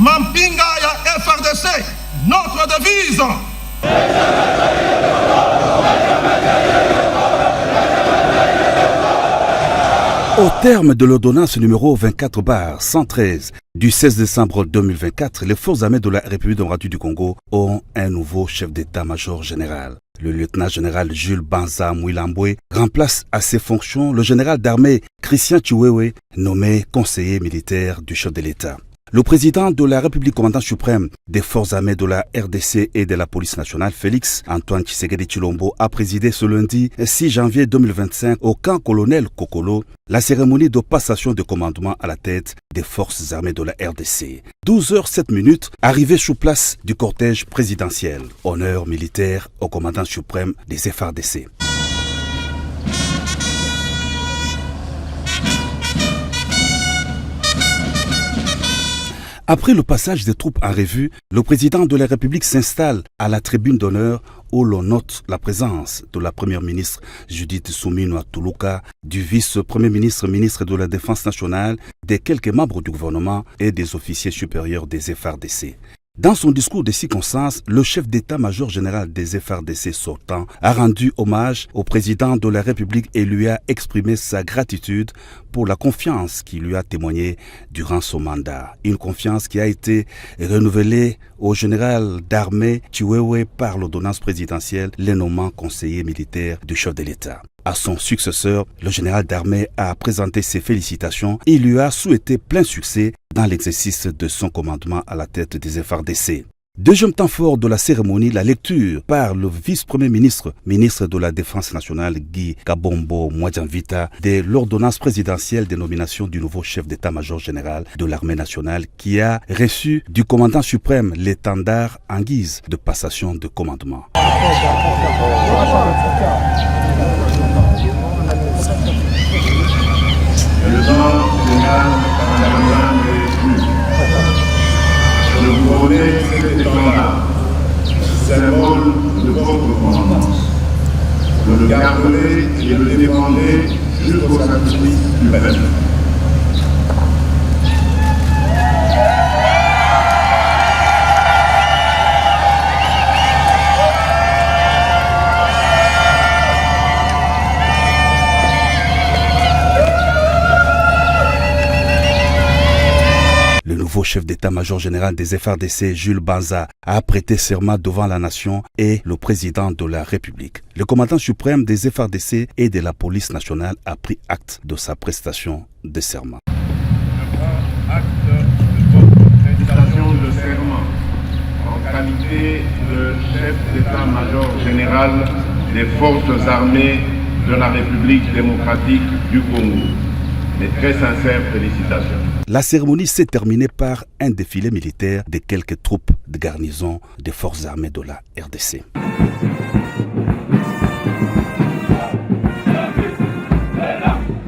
Mampinga ya FRDC, notre devise. Au terme de l'ordonnance numéro 24/113 du 16 décembre 2024, les forces armées de la République démocratique du Congo ont un nouveau chef d'état-major général. Le lieutenant-général Jules Banza Mouilambwe remplace à ses fonctions le général d'armée Christian Chiwewe, nommé conseiller militaire du chef de l'État. Le président de la République commandant suprême des forces armées de la RDC et de la police nationale, Félix Antoine Tshisekedi Tshilombo, a présidé ce lundi 6 janvier 2025 au camp colonel Kokolo la cérémonie de passation de commandement à la tête des forces armées de la RDC. 12h07, arrivée sous place du cortège présidentiel. Honneur militaire au commandant suprême des FARDC. Après le passage des troupes en revue, le président de la République s'installe à la tribune d'honneur où l'on note la présence de la première ministre Judith Suminwa Tuluka, du vice-premier ministre, ministre de la Défense nationale, des quelques membres du gouvernement et des officiers supérieurs des FARDC. Dans son discours de circonstance, le chef d'état-major général des FARDC sortant a rendu hommage au président de la République et lui a exprimé sa gratitude pour la confiance qu'il lui a témoignée durant son mandat. Une confiance qui a été renouvelée au général d'armée Chiwewe par l'ordonnance présidentielle, les nommant conseiller militaire du chef de l'État. À son successeur, le général d'armée a présenté ses félicitations et lui a souhaité plein succès dans l'exercice de son commandement à la tête des FARDC. Deuxième temps fort de la cérémonie, la lecture par le vice-premier ministre, ministre de la Défense nationale Guy Kabombo Mwadjanvita, de l'ordonnance présidentielle de nomination du nouveau chef d'état-major général de l'armée nationale qui a reçu du commandant suprême l'étendard en guise de passation de commandement. Je vous remets cet étendard, symbole de votre commandance. Vous le garderez et le défendrez jusqu'au sacrifice du peuple. Le nouveau chef d'état-major général des FARDC, Jules Banza, a prêté serment devant la nation et le président de la République. Le commandant suprême des FARDC et de la police nationale a pris acte de sa prestation de serment. Je prends acte de votre prestation de serment en qualité de chef d'état-major général des forces armées de la République démocratique du Congo. Mes très sincères félicitations. La cérémonie s'est terminée par un défilé militaire de quelques troupes de garnison des forces armées de la RDC.